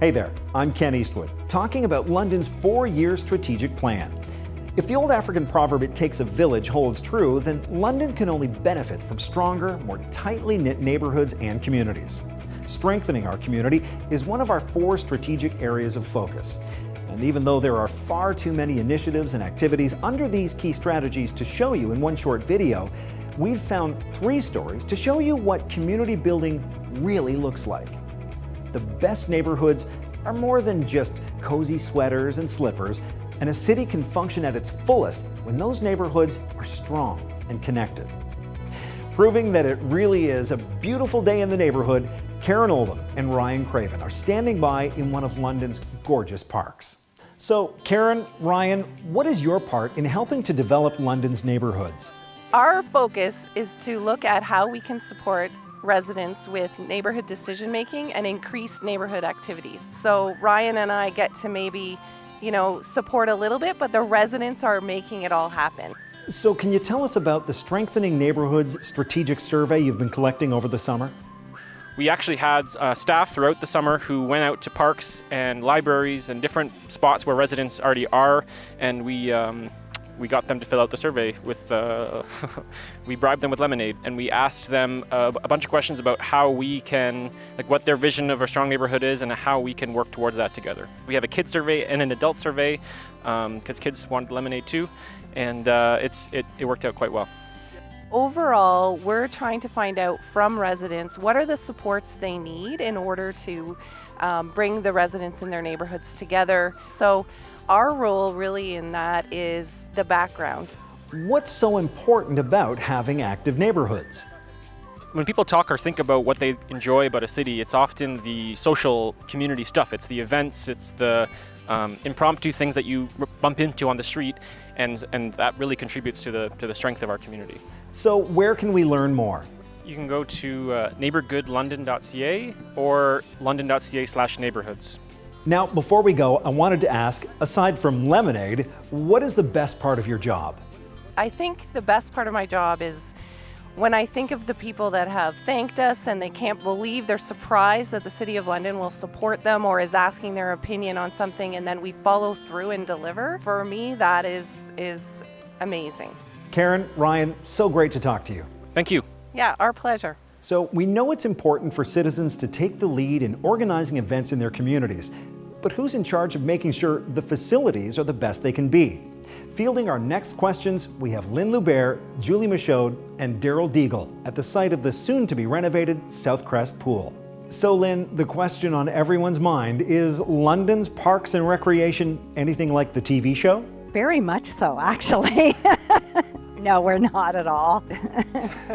Hey there, I'm Ken Eastwood, talking about London's 4-year strategic plan. If the old African proverb, "it takes a village," holds true, then London can only benefit from stronger, more tightly knit neighborhoods and communities. Strengthening our community is one of our 4 strategic areas of focus. And even though there are far too many initiatives and activities under these key strategies to show you in one short video, we've found 3 stories to show you what community building really looks like. The best neighborhoods are more than just cozy sweaters and slippers, and a city can function at its fullest when those neighborhoods are strong and connected. Proving that it really is a beautiful day in the neighborhood, Karen Oldham and Ryan Craven are standing by in one of London's gorgeous parks. So, Karen, Ryan, what is your part in helping to develop London's neighborhoods? Our focus is to look at how we can support residents with neighborhood decision making and increased neighborhood activities. So Ryan and I get to maybe, support a little bit, but the residents are making it all happen. So can you tell us about the Strengthening Neighborhoods strategic survey you've been collecting over the summer? We actually had staff throughout the summer who went out to parks and libraries and different spots where residents already are, and we got them to fill out the survey with, we bribed them with lemonade, and we asked them a bunch of questions about how we can, what their vision of a strong neighborhood is and how we can work towards that together. We have a kid survey and an adult survey, because kids wanted lemonade too, and it worked out quite well. Overall, we're trying to find out from residents what are the supports they need in order to bring the residents in their neighborhoods together. So our role really in that is the background. What's so important about having active neighborhoods? When people talk or think about what they enjoy about a city, it's often the social community stuff. It's the events, it's the impromptu things that you bump into on the street, and that really contributes to the strength of our community. So where can we learn more? You can go to neighborgoodlondon.ca or london.ca/neighborhoods. Now, before we go, I wanted to ask, aside from lemonade, what is the best part of your job? I think the best part of my job is when I think of the people that have thanked us and they can't believe, they're surprised that the City of London will support them or is asking their opinion on something, and then we follow through and deliver. For me, that is amazing. Karen, Ryan, so great to talk to you. Thank you. Yeah, our pleasure. So we know it's important for citizens to take the lead in organizing events in their communities, but who's in charge of making sure the facilities are the best they can be? Fielding our next questions, we have Lynn Lubert, Julie Michaud, and Daryl Deagle at the site of the soon-to-be renovated South Crest Pool. So Lynn, the question on everyone's mind, is London's Parks and Recreation anything like the TV show? Very much so, actually. No, we're not at all.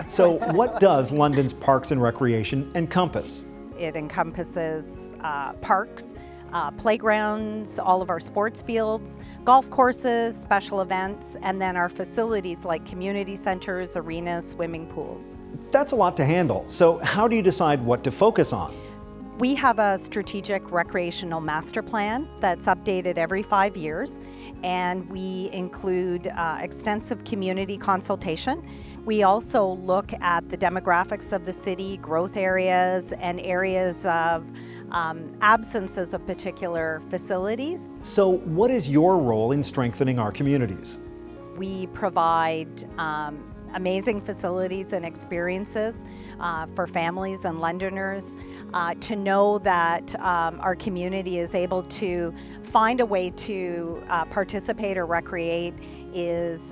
So what does London's Parks and Recreation encompass? It encompasses parks, playgrounds, all of our sports fields, golf courses, special events, and then our facilities like community centers, arenas, swimming pools. That's a lot to handle. So how do you decide what to focus on? We have a strategic recreational master plan that's updated every 5 years, and we include extensive community consultation. We also look at the demographics of the city, growth areas, and areas of absences of particular facilities. So what is your role in strengthening our communities? We provide amazing facilities and experiences for families and Londoners to know that our community is able to find a way to participate or recreate is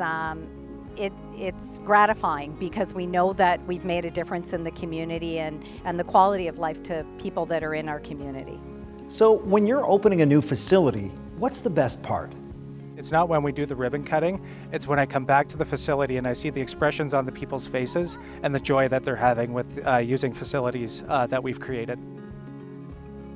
it's gratifying, because we know that we've made a difference in the community and the quality of life to people that are in our community. So when you're opening a new facility, what's the best part? It's not when we do the ribbon cutting, it's when I come back to the facility and I see the expressions on the people's faces and the joy that they're having with using facilities that we've created.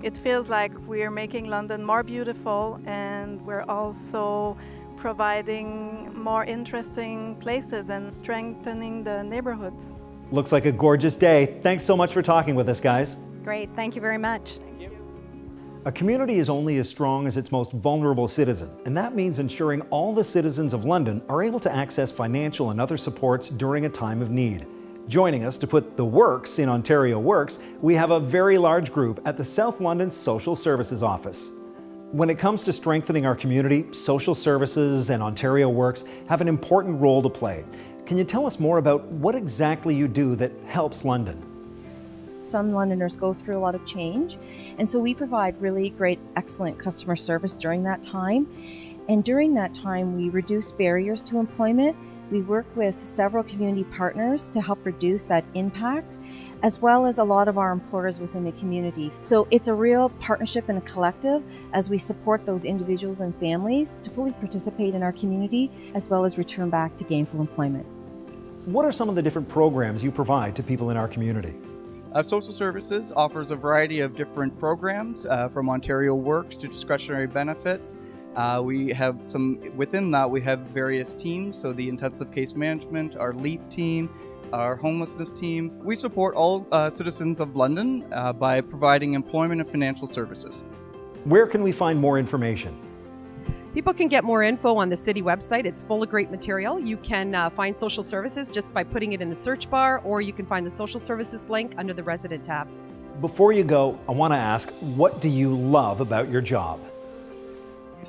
It feels like we're making London more beautiful, and we're also providing more interesting places and strengthening the neighborhoods. Looks like a gorgeous day. Thanks so much for talking with us, guys. Great, thank you very much. Thank you. A community is only as strong as its most vulnerable citizen, and that means ensuring all the citizens of London are able to access financial and other supports during a time of need. Joining us to put the works in Ontario Works, we have a very large group at the South London Social Services Office. When it comes to strengthening our community, social services and Ontario Works have an important role to play. Can you tell us more about what exactly you do that helps London? Some Londoners go through a lot of change, and so we provide really great, excellent customer service during that time. And during that time, we reduce barriers to employment. We work with several community partners to help reduce that impact, as well as a lot of our employers within the community. So it's a real partnership and a collective as we support those individuals and families to fully participate in our community, as well as return back to gainful employment. What are some of the different programs you provide to people in our community? Social Services offers a variety of different programs, from Ontario Works to discretionary benefits. We have within that we have various teams, so the intensive case management, our LEAP team, our homelessness team. We support all citizens of London by providing employment and financial services. Where can we find more information? People can get more info on the city website. It's full of great material. You can find social services just by putting it in the search bar, or you can find the social services link under the resident tab. Before you go, I want to ask, what do you love about your job?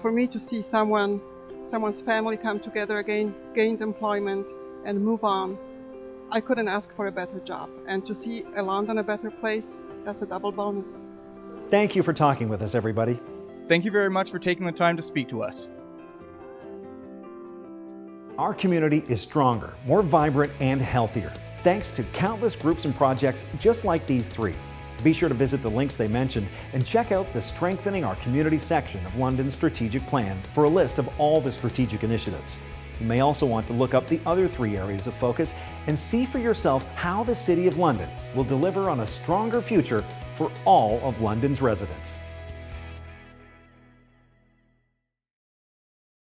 For me to see someone's family come together again, gain employment, and move on, I couldn't ask for a better job. And to see London a better place, that's a double bonus. Thank you for talking with us, everybody. Thank you very much for taking the time to speak to us. Our community is stronger, more vibrant, and healthier, thanks to countless groups and projects just like these three. Be sure to visit the links they mentioned and check out the Strengthening Our Community section of London's strategic plan for a list of all the strategic initiatives. You may also want to look up the other three areas of focus and see for yourself how the City of London will deliver on a stronger future for all of London's residents.